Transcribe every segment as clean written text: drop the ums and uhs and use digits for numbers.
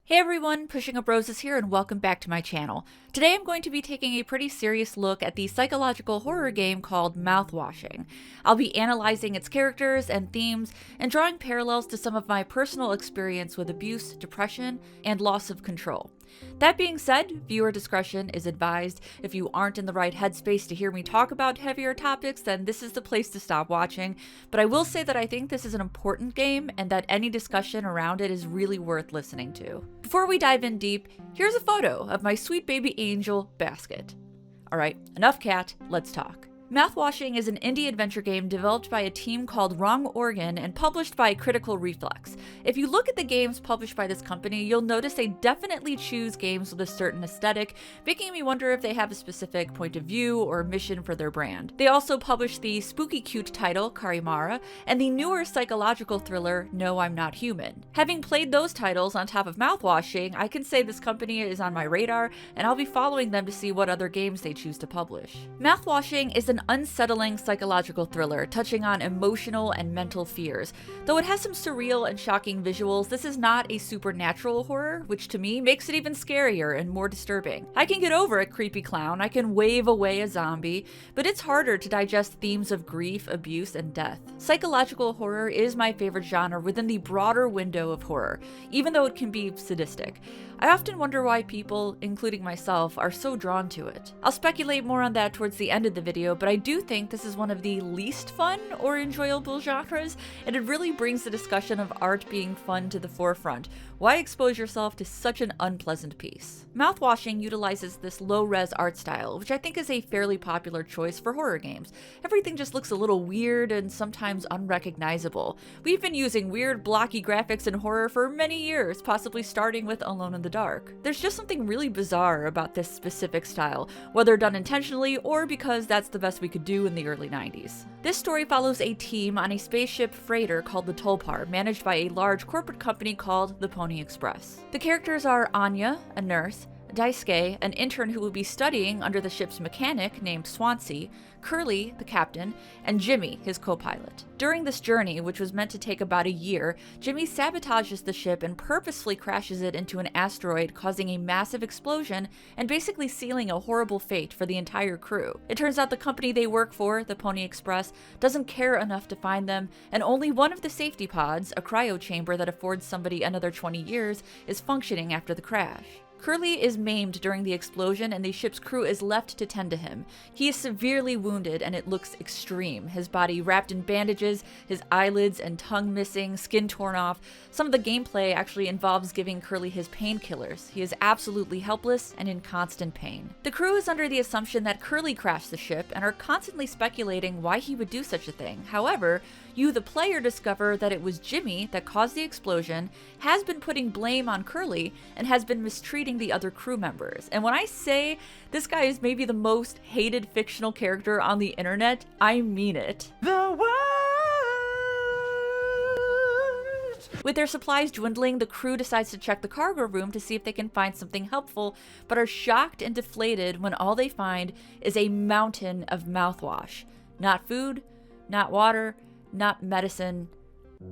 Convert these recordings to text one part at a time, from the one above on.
Hey everyone, PushingUpRoses here and welcome back to my channel. Today I'm going to be taking a pretty serious look at the psychological horror game called Mouthwashing. I'll be analyzing its characters and themes and drawing parallels to some of my personal experience with abuse, depression, and loss of control. That being said, viewer discretion is advised. If you aren't in the right headspace to hear me talk about heavier topics, then this is the place to stop watching. But I will say that I think this is an important game and that any discussion around it is really worth listening to. Before we dive in deep, here's a photo of my sweet baby angel, Basket. Alright, enough cat, let's talk. Mouthwashing is an indie adventure game developed by a team called Wrong Organ and published by Critical Reflex. If you look at the games published by this company, you'll notice they definitely choose games with a certain aesthetic, making me wonder if they have a specific point of view or mission for their brand. They also published the spooky cute title, Karimara, and the newer psychological thriller, No, I'm Not Human. Having played those titles on top of Mouthwashing, I can say this company is on my radar, and I'll be following them to see what other games they choose to publish. Mouthwashing is an unsettling psychological thriller touching on emotional and mental fears. Though it has some surreal and shocking visuals, this is not a supernatural horror, which to me makes it even scarier and more disturbing. I can get over a creepy clown, I can wave away a zombie, but it's harder to digest themes of grief, abuse, and death. Psychological horror is my favorite genre within the broader window of horror, even though it can be sadistic. I often wonder why people, including myself, are so drawn to it. I'll speculate more on that towards the end of the video, but I do think this is one of the least fun or enjoyable genres, and it really brings the discussion of art being fun to the forefront. Why expose yourself to such an unpleasant piece? Mouthwashing utilizes this low-res art style, which I think is a fairly popular choice for horror games. Everything just looks a little weird and sometimes unrecognizable. We've been using weird, blocky graphics in horror for many years, possibly starting with Alone in the Dark. There's just something really bizarre about this specific style, whether done intentionally or because that's the best we could do in the early 90s. This story follows a team on a spaceship freighter called the Tulpar, managed by a large corporate company called the Pony Express. The characters are Anya, a nurse, Daisuke, an intern who will be studying under the ship's mechanic named Swansea, Curly, the captain, and Jimmy, his co-pilot. During this journey, which was meant to take about a year, Jimmy sabotages the ship and purposefully crashes it into an asteroid, causing a massive explosion and basically sealing a horrible fate for the entire crew. It turns out the company they work for, the Pony Express, doesn't care enough to find them, and only one of the safety pods, a cryo chamber that affords somebody another 20 years, is functioning after the crash. Curly is maimed during the explosion and the ship's crew is left to tend to him. He is severely wounded and it looks extreme. His body wrapped in bandages, his eyelids and tongue missing, skin torn off. Some of the gameplay actually involves giving Curly his painkillers. He is absolutely helpless and in constant pain. The crew is under the assumption that Curly crashed the ship and are constantly speculating why he would do such a thing. However, you, the player, discover that it was Jimmy that caused the explosion, has been putting blame on Curly, and has been mistreating the other crew members. And when I say this guy is maybe the most hated fictional character on the internet, I mean it. The world! With their supplies dwindling, the crew decides to check the cargo room to see if they can find something helpful, but are shocked and deflated when all they find is a mountain of mouthwash. Not food, not water, not medicine,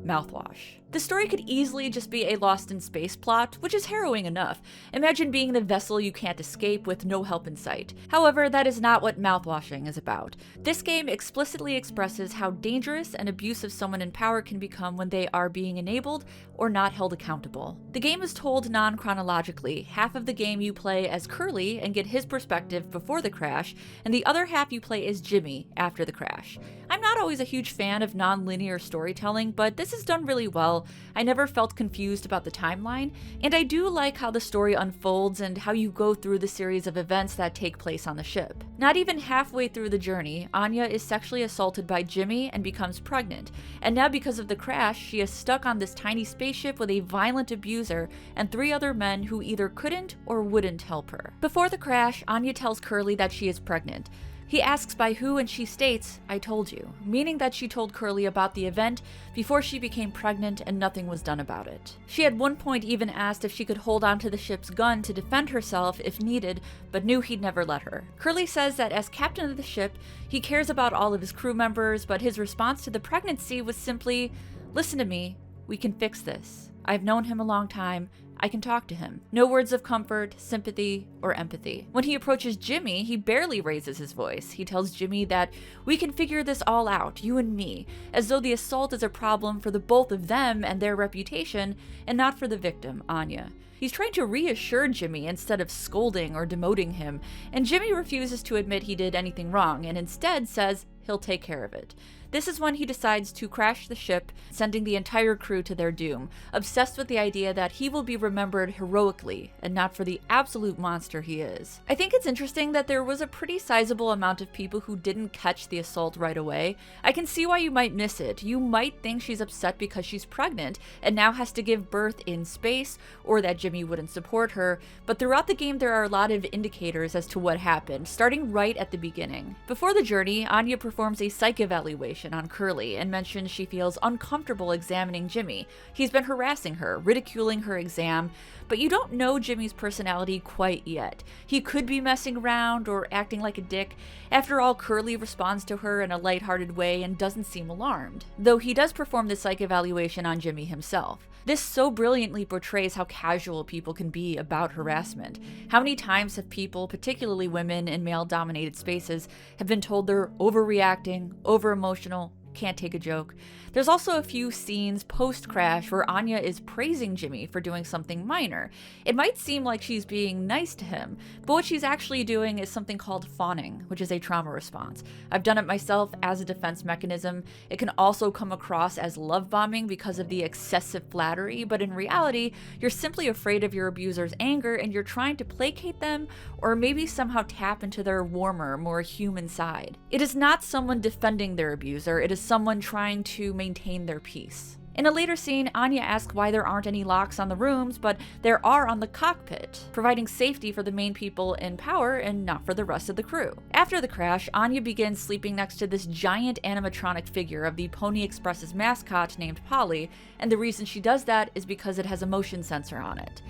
mouthwash. The story could easily just be a Lost in Space plot, which is harrowing enough. Imagine being the vessel you can't escape with no help in sight. However, that is not what Mouthwashing is about. This game explicitly expresses how dangerous and abusive someone in power can become when they are being enabled or not held accountable. The game is told non-chronologically. Half of the game you play as Curly and get his perspective before the crash, and the other half you play as Jimmy after the crash. I'm not always a huge fan of non-linear storytelling, but this is done really well. I never felt confused about the timeline, and I do like how the story unfolds and how you go through the series of events that take place on the ship. Not even halfway through the journey, Anya is sexually assaulted by Jimmy and becomes pregnant, and now because of the crash, she is stuck on this tiny spaceship with a violent abuser and 3 other men who either couldn't or wouldn't help her. Before the crash, Anya tells Curly that she is pregnant. He asks by who and she states, "I told you," meaning that she told Curly about the event before she became pregnant and nothing was done about it. She at one point even asked if she could hold onto the ship's gun to defend herself if needed, but knew he'd never let her. Curly says that as captain of the ship, he cares about all of his crew members, but his response to the pregnancy was simply, "Listen to me, we can fix this. I've known him a long time. I can talk to him. No words of comfort, sympathy, or empathy. When he approaches Jimmy, he barely raises his voice. He tells Jimmy that we can figure this all out, you and me, as though the assault is a problem for the both of them and their reputation, and not for the victim, Anya. He's trying to reassure Jimmy instead of scolding or demoting him, and Jimmy refuses to admit he did anything wrong and instead says he'll take care of it. This is when he decides to crash the ship, sending the entire crew to their doom, obsessed with the idea that he will be remembered heroically and not for the absolute monster he is. I think it's interesting that there was a pretty sizable amount of people who didn't catch the assault right away. I can see why you might miss it. You might think she's upset because she's pregnant and now has to give birth in space, or that Jimmy wouldn't support her, but throughout the game there are a lot of indicators as to what happened, starting right at the beginning. Before the journey, Anya performs a psych evaluation on Curly and mentions she feels uncomfortable examining Jimmy. He's been harassing her, ridiculing her exam, but you don't know Jimmy's personality quite yet. He could be messing around or acting like a dick. After all, Curly responds to her in a lighthearted way and doesn't seem alarmed, though he does perform the psych evaluation on Jimmy himself. This so brilliantly portrays how casual people can be about harassment. How many times have people, particularly women in male-dominated spaces, have been told they're overreacting, over-emotional, can't take a joke? There's also a few scenes post-crash where Anya is praising Jimmy for doing something minor. It might seem like she's being nice to him, but what she's actually doing is something called fawning, which is a trauma response. I've done it myself as a defense mechanism. It can also come across as love bombing because of the excessive flattery, but in reality, you're simply afraid of your abuser's anger and you're trying to placate them or maybe somehow tap into their warmer, more human side. It is not someone defending their abuser, it is someone trying to maintain their peace. In a later scene, Anya asks why there aren't any locks on the rooms, but there are on the cockpit, providing safety for the main people in power and not for the rest of the crew. After the crash, Anya begins sleeping next to this giant animatronic figure of the Pony Express's mascot named Polly, and the reason she does that is because it has a motion sensor on it.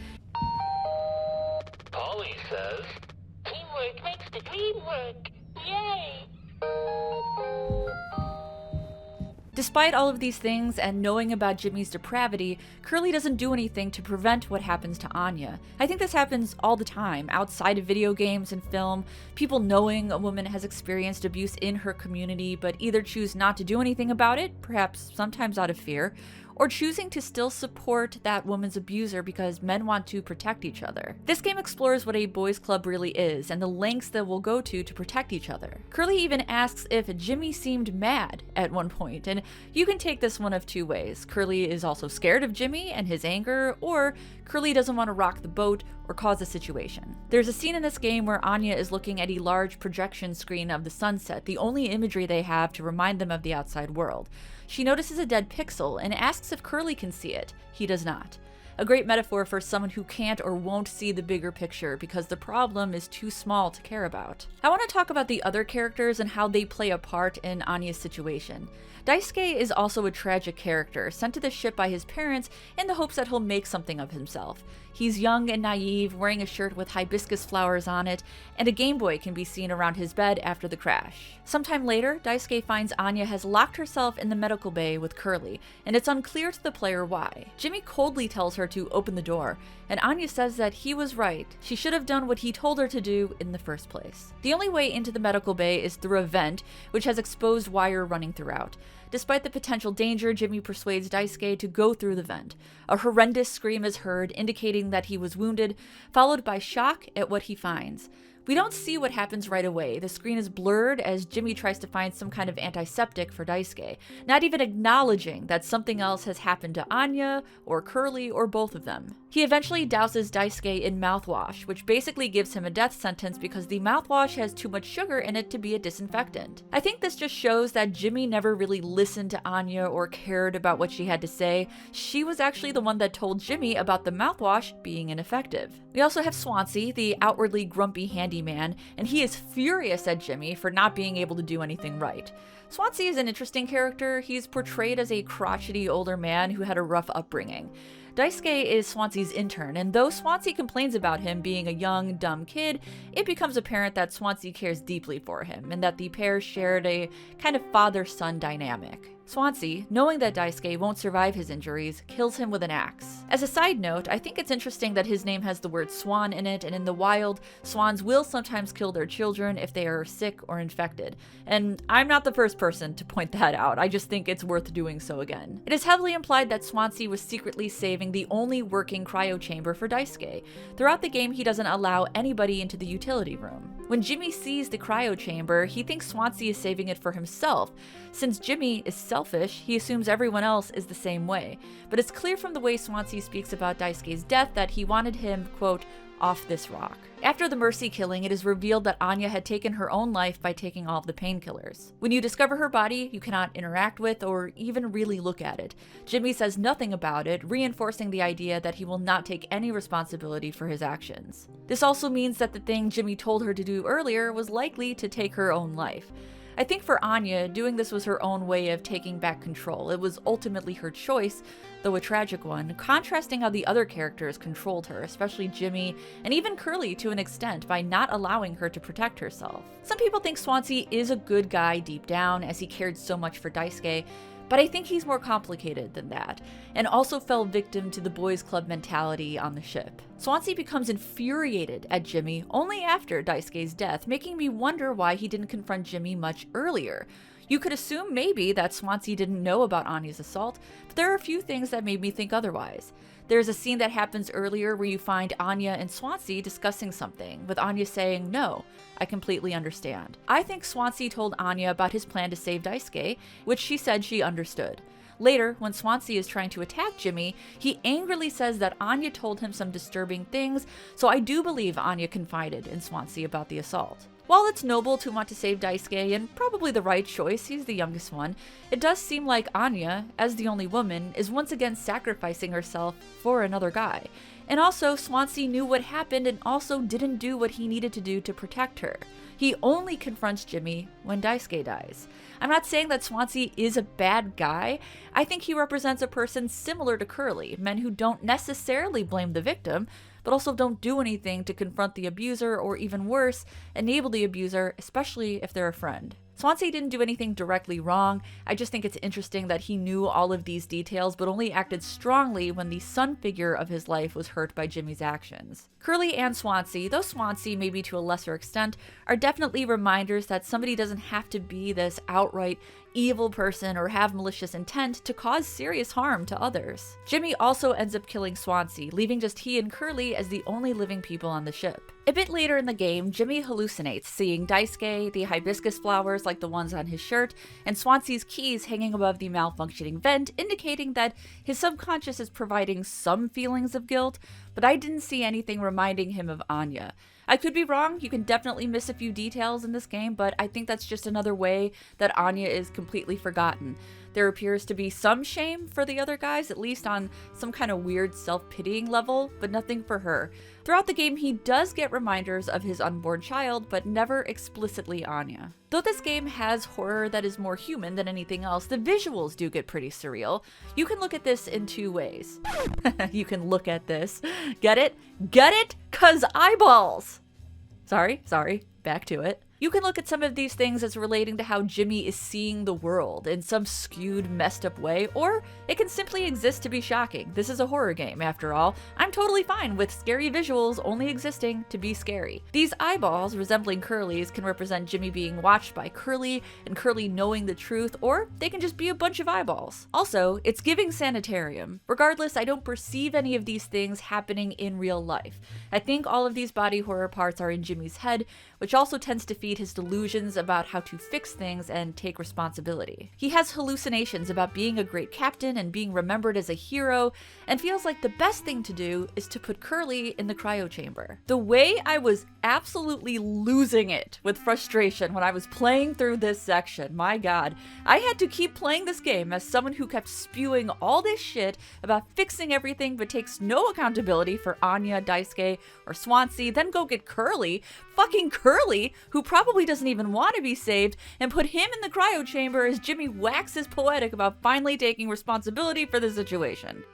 Polly says, "Teamwork makes the dream work. Yay!" Despite all of these things and knowing about Jimmy's depravity, Curly doesn't do anything to prevent what happens to Anya. I think this happens all the time, outside of video games and film, people knowing a woman has experienced abuse in her community but either choose not to do anything about it, perhaps sometimes out of fear, or choosing to still support that woman's abuser because men want to protect each other. This game explores what a boys' club really is and the lengths that we'll go to protect each other. Curly even asks if Jimmy seemed mad at one point, and you can take this one of two ways. Curly is also scared of Jimmy and his anger, or Curly doesn't want to rock the boat or cause a situation. There's a scene in this game where Anya is looking at a large projection screen of the sunset, the only imagery they have to remind them of the outside world. She notices a dead pixel and asks if Curly can see it. He does not. A great metaphor for someone who can't or won't see the bigger picture because the problem is too small to care about. I want to talk about the other characters and how they play a part in Anya's situation. Daisuke is also a tragic character, sent to the ship by his parents in the hopes that he'll make something of himself. He's young and naive, wearing a shirt with hibiscus flowers on it, and a Game Boy can be seen around his bed after the crash. Sometime later, Daisuke finds Anya has locked herself in the medical bay with Curly, and it's unclear to the player why. Jimmy coldly tells her to open the door, and Anya says that he was right. She should have done what he told her to do in the first place. The only way into the medical bay is through a vent, which has exposed wire running throughout. Despite the potential danger, Jimmy persuades Daisuke to go through the vent. A horrendous scream is heard, indicating that he was wounded, followed by shock at what he finds. We don't see what happens right away. The screen is blurred as Jimmy tries to find some kind of antiseptic for Daisuke, not even acknowledging that something else has happened to Anya, or Curly, or both of them. He eventually douses Daisuke in mouthwash, which basically gives him a death sentence because the mouthwash has too much sugar in it to be a disinfectant. I think this just shows that Jimmy never really listened to Anya or cared about what she had to say. She was actually the one that told Jimmy about the mouthwash being ineffective. We also have Swansea, the outwardly grumpy handyman, and he is furious at Jimmy for not being able to do anything right. Swansea is an interesting character. He's portrayed as a crotchety older man who had a rough upbringing. Daisuke is Swansea's intern, and though Swansea complains about him being a young, dumb kid, it becomes apparent that Swansea cares deeply for him, and that the pair shared a kind of father-son dynamic. Swansea, knowing that Daisuke won't survive his injuries, kills him with an axe. As a side note, I think it's interesting that his name has the word swan in it, and in the wild, swans will sometimes kill their children if they are sick or infected. And I'm not the first person to point that out, I just think it's worth doing so again. It is heavily implied that Swansea was secretly saving the only working cryo chamber for Daisuke. Throughout the game, he doesn't allow anybody into the utility room. When Jimmy sees the cryo chamber, he thinks Swansea is saving it for himself. Since Jimmy is selfish, he assumes everyone else is the same way. But it's clear from the way Swansea speaks about Daisuke's death that he wanted him, quote, off this rock. After the Mercy killing, it is revealed that Anya had taken her own life by taking all of the painkillers. When you discover her body, you cannot interact with or even really look at it. Jimmy says nothing about it, reinforcing the idea that he will not take any responsibility for his actions. This also means that the thing Jimmy told her to do earlier was likely to take her own life. I think for Anya, doing this was her own way of taking back control. It was ultimately her choice, though a tragic one, contrasting how the other characters controlled her, especially Jimmy, and even Curly to an extent, by not allowing her to protect herself. Some people think Swansea is a good guy deep down, as he cared so much for Daisuke, but I think he's more complicated than that, and also fell victim to the boys club mentality on the ship. Swansea becomes infuriated at Jimmy only after Daisuke's death, making me wonder why he didn't confront Jimmy much earlier. You could assume maybe that Swansea didn't know about Anya's assault, but there are a few things that made me think otherwise. There's a scene that happens earlier where you find Anya and Swansea discussing something, with Anya saying, "No, I completely understand." I think Swansea told Anya about his plan to save Daisuke, which she said she understood. Later, when Swansea is trying to attack Jimmy, he angrily says that Anya told him some disturbing things, so I do believe Anya confided in Swansea about the assault. While it's noble to want to save Daisuke, and probably the right choice, he's the youngest one, it does seem like Anya, as the only woman, is once again sacrificing herself for another guy. And also, Swansea knew what happened and also didn't do what he needed to do to protect her. He only confronts Jimmy when Daisuke dies. I'm not saying that Swansea is a bad guy. I think he represents a person similar to Curly, men who don't necessarily blame the victim, but also don't do anything to confront the abuser, or even worse, enable the abuser, especially if they're a friend. Swansea didn't do anything directly wrong. I just think it's interesting that he knew all of these details but only acted strongly when the son figure of his life was hurt by Jimmy's actions. Curly and Swansea, though Swansea maybe to a lesser extent, are definitely reminders that somebody doesn't have to be this outright evil person or have malicious intent to cause serious harm to others. Jimmy also ends up killing Swansea, leaving just he and Curly as the only living people on the ship. A bit later in the game, Jimmy hallucinates, seeing Daisuke, the hibiscus flowers like the ones on his shirt, and Swansea's keys hanging above the malfunctioning vent, indicating that his subconscious is providing some feelings of guilt, but I didn't see anything reminding him of Anya. I could be wrong, you can definitely miss a few details in this game, but I think that's just another way that Anya is completely forgotten. There appears to be some shame for the other guys, at least on some kind of weird self-pitying level, but nothing for her. Throughout the game, he does get reminders of his unborn child, but never explicitly Anya. Though this game has horror that is more human than anything else, the visuals do get pretty surreal. You can look at this in two ways. You can look at this. Get it? Get it? 'Cause eyeballs! Sorry, back to it. You can look at some of these things as relating to how Jimmy is seeing the world in some skewed, messed up way, or it can simply exist to be shocking. This is a horror game, after all. I'm totally fine with scary visuals only existing to be scary. These eyeballs, resembling Curly's, can represent Jimmy being watched by Curly, and Curly knowing the truth, or they can just be a bunch of eyeballs. Also, it's giving sanitarium. Regardless, I don't perceive any of these things happening in real life. I think all of these body horror parts are in Jimmy's head, which also tends to feed his delusions about how to fix things and take responsibility. He has hallucinations about being a great captain and being remembered as a hero, and feels like the best thing to do is to put Curly in the cryo chamber. The way I was absolutely losing it with frustration when I was playing through this section, my god, I had to keep playing this game as someone who kept spewing all this shit about fixing everything but takes no accountability for Anya, Daisuke, or Swansea, then go get Curly, fucking Curly, who probably doesn't even want to be saved, and put him in the cryo chamber as Jimmy waxes poetic about finally taking responsibility for the situation.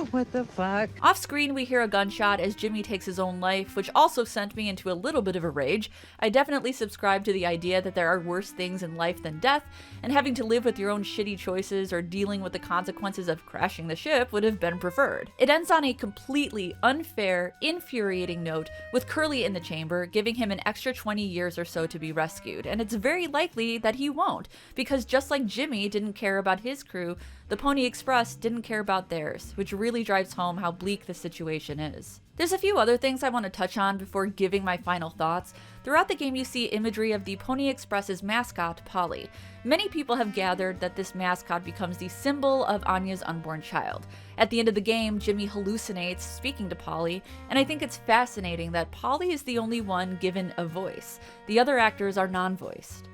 What the fuck? Off screen, we hear a gunshot as Jimmy takes his own life, which also sent me into a little bit of a rage. I definitely subscribe to the idea that there are worse things in life than death, and having to live with your own shitty choices or dealing with the consequences of crashing the ship would have been preferred. It ends on a completely unfair, infuriating note, with Curly in the chamber, giving him an extra 20 years or so to be rescued, and it's very likely that he won't, because just like Jimmy didn't care about his crew, the Pony Express didn't care about theirs, which really drives home how bleak the situation is. There's a few other things I want to touch on before giving my final thoughts. Throughout the game, you see imagery of the Pony Express's mascot, Polly. Many people have gathered that this mascot becomes the symbol of Anya's unborn child. At the end of the game, Jimmy hallucinates speaking to Polly, and I think it's fascinating that Polly is the only one given a voice. The other actors are non-voiced.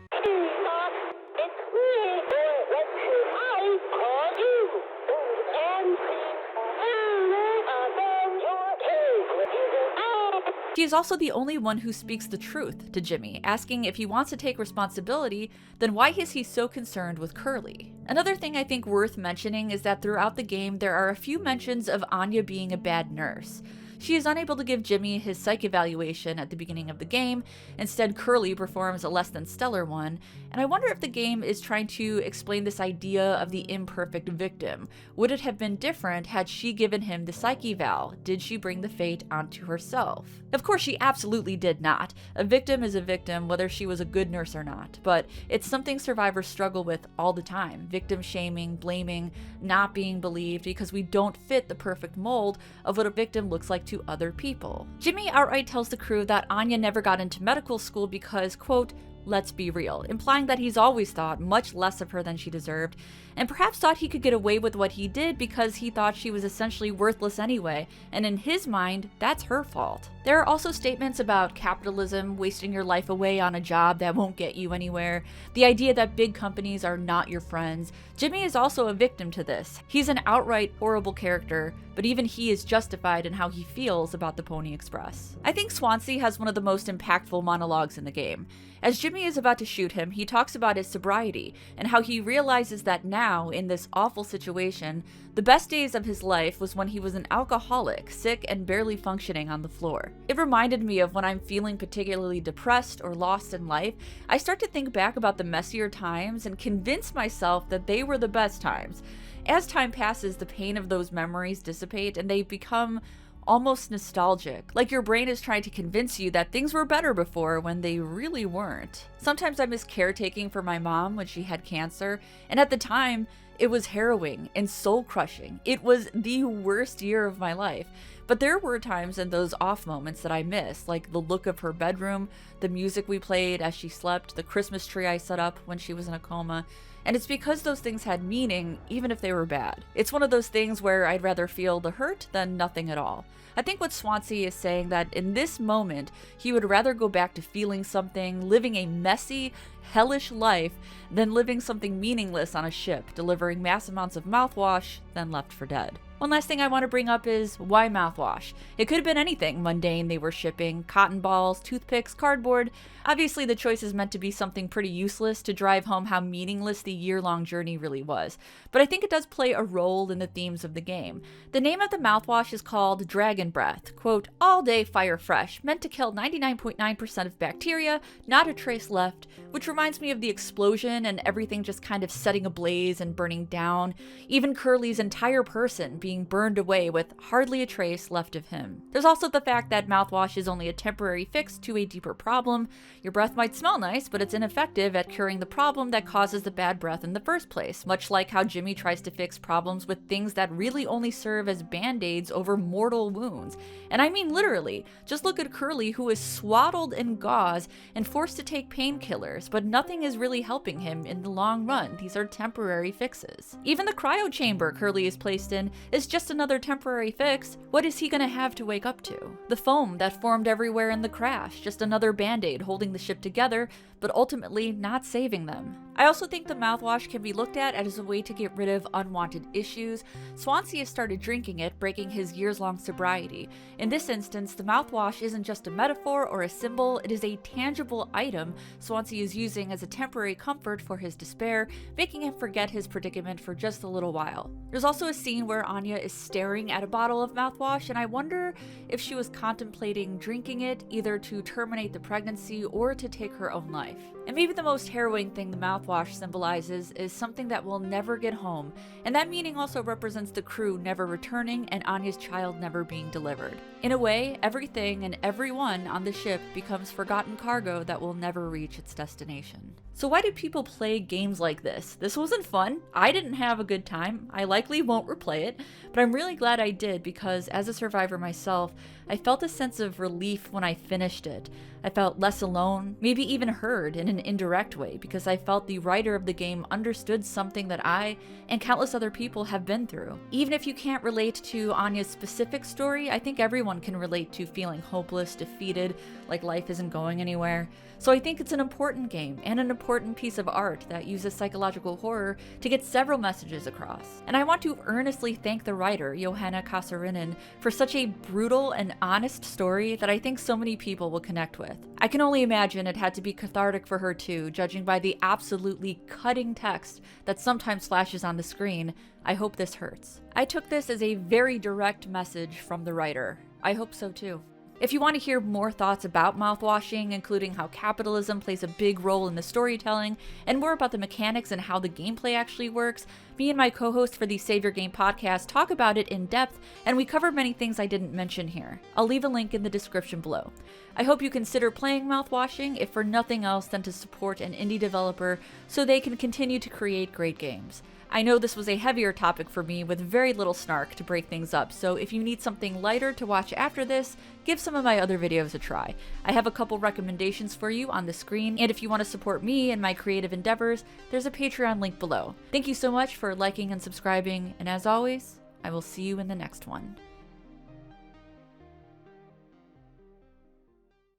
She is also the only one who speaks the truth to Jimmy, asking if he wants to take responsibility, then why is he so concerned with Curly? Another thing I think worth mentioning is that throughout the game there are a few mentions of Anya being a bad nurse. She is unable to give Jimmy his psych evaluation at the beginning of the game. Instead, Curly performs a less than stellar one, and I wonder if the game is trying to explain this idea of the imperfect victim. Would it have been different had she given him the psych eval? Did she bring the fate onto herself? Of course, she absolutely did not. A victim is a victim, whether she was a good nurse or not, but it's something survivors struggle with all the time. Victim shaming, blaming, not being believed because we don't fit the perfect mold of what a victim looks like to other people. Jimmy outright tells the crew that Anya never got into medical school because, quote, let's be real, implying that he's always thought much less of her than she deserved, and perhaps thought he could get away with what he did because he thought she was essentially worthless anyway, and in his mind, that's her fault. There are also statements about capitalism, wasting your life away on a job that won't get you anywhere, the idea that big companies are not your friends. Jimmy is also a victim to this. He's an outright horrible character, but even he is justified in how he feels about the Pony Express. I think Swansea has one of the most impactful monologues in the game. As Jimmy is about to shoot him, he talks about his sobriety and how he realizes that now, in this awful situation, the best days of his life was when he was an alcoholic, sick and barely functioning on the floor. It reminded me of when I'm feeling particularly depressed or lost in life, I start to think back about the messier times and convince myself that they were the best times. As time passes, the pain of those memories dissipate and they become almost nostalgic, like your brain is trying to convince you that things were better before when they really weren't. Sometimes I miss caretaking for my mom when she had cancer, and at the time, it was harrowing and soul-crushing. It was the worst year of my life. But there were times in those off moments that I miss, like the look of her bedroom, the music we played as she slept, the Christmas tree I set up when she was in a coma. And it's because those things had meaning, even if they were bad. It's one of those things where I'd rather feel the hurt than nothing at all. I think what Swansea is saying that in this moment, he would rather go back to feeling something, living a messy, hellish life, than living something meaningless on a ship, delivering mass amounts of mouthwash, then left for dead. One last thing I want to bring up is, why mouthwash? It could have been anything mundane they were shipping: cotton balls, toothpicks, cardboard. Obviously the choice is meant to be something pretty useless to drive home how meaningless the year-long journey really was, but I think it does play a role in the themes of the game. The name of the mouthwash is called Dragon Breath, quote, all day fire fresh, meant to kill 99.9% of bacteria, not a trace left, which reminds me of the explosion and everything just kind of setting ablaze and burning down, even Curly's entire person being burned away with hardly a trace left of him. There's also the fact that mouthwash is only a temporary fix to a deeper problem. Your breath might smell nice, but it's ineffective at curing the problem that causes the bad breath in the first place, much like how Jimmy tries to fix problems with things that really only serve as band-aids over mortal wounds. And I mean literally. Just look at Curly, who is swaddled in gauze and forced to take painkillers, but nothing is really helping him in the long run. These are temporary fixes. Even the cryo chamber Curly is placed in is is just another temporary fix, what is he gonna have to wake up to? The foam that formed everywhere in the crash, just another band-aid holding the ship together, but ultimately not saving them. I also think the mouthwash can be looked at as a way to get rid of unwanted issues. Swansea has started drinking it, breaking his years-long sobriety. In this instance, the mouthwash isn't just a metaphor or a symbol, it is a tangible item Swansea is using as a temporary comfort for his despair, making him forget his predicament for just a little while. There's also a scene where Anya is staring at a bottle of mouthwash, and I wonder if she was contemplating drinking it, either to terminate the pregnancy or to take her own life. And maybe the most harrowing thing the mouthwash symbolizes is something that will never get home, and that meaning also represents the crew never returning and Anya's child never being delivered. In a way, everything and everyone on the ship becomes forgotten cargo that will never reach its destination. So why do people play games like this? This wasn't fun. I didn't have a good time. I likely won't replay it, but I'm really glad I did because as a survivor myself, I felt a sense of relief when I finished it. I felt less alone, maybe even heard in an indirect way, because I felt the writer of the game understood something that I and countless other people have been through. Even if you can't relate to Anya's specific story, I think everyone can relate to feeling hopeless, defeated, like life isn't going anywhere. So I think it's an important game and an important piece of art that uses psychological horror to get several messages across. And I want to earnestly thank the writer, Johanna Kasarinen, for such a brutal and honest story that I think so many people will connect with. I can only imagine it had to be cathartic for her too, judging by the absolutely cutting text that sometimes flashes on the screen. I hope this hurts. I took this as a very direct message from the writer. I hope so too. If you want to hear more thoughts about mouthwashing, including how capitalism plays a big role in the storytelling, and more about the mechanics and how the gameplay actually works, me and my co-host for the Save Your Game podcast talk about it in depth, and we cover many things I didn't mention here. I'll leave a link in the description below. I hope you consider playing mouthwashing, if for nothing else than to support an indie developer so they can continue to create great games. I know this was a heavier topic for me with very little snark to break things up, so if you need something lighter to watch after this, give some of my other videos a try. I have a couple recommendations for you on the screen, and if you want to support me and my creative endeavors, there's a Patreon link below. Thank you so much for liking and subscribing, and as always, I will see you in the next one.